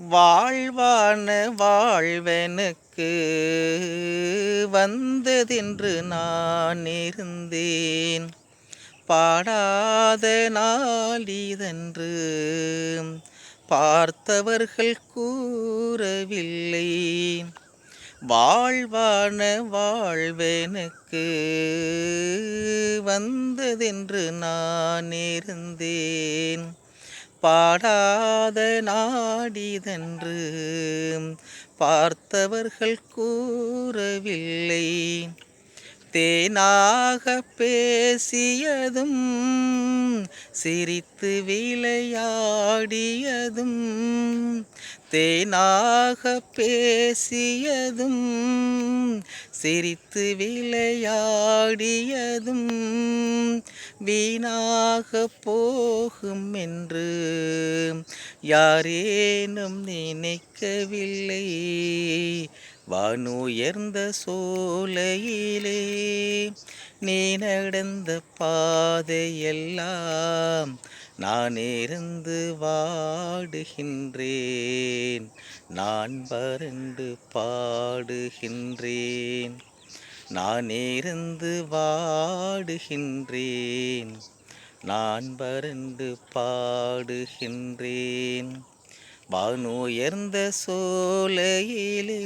வாழ்வான வாழ்வெனக்கு வந்ததென்று நான் இருந்தேன். பாடாத நாளிதன்று பார்த்தவர்கள் கூறவில்லை. வாழ்வான வாழ்வெனக்கு வந்ததென்று நான் இருந்தேன். பாடாத நாடிதன்று பார்த்தவர்கள் கூறவில்லை. தேனாக பேசியதும் சிரித்து விளையாடியதும், தேனாக பேசியதும் சிரித்து விளையாடியதும் வீணாக போகும் என்று யாரேனும் நினைக்கவில்லை. வானுயர்ந்த சோலையிலே நீ நடந்த பாதையெல்லாம் நான் இருந்து வாடுகின்றேன். நான் வறண்டு பாடுகின்றேன். நான் இருந்து வாடுகின்றேன். நான் வறண்டு பாடுகின்றேன். வானுயர்ந்த சோலையிலே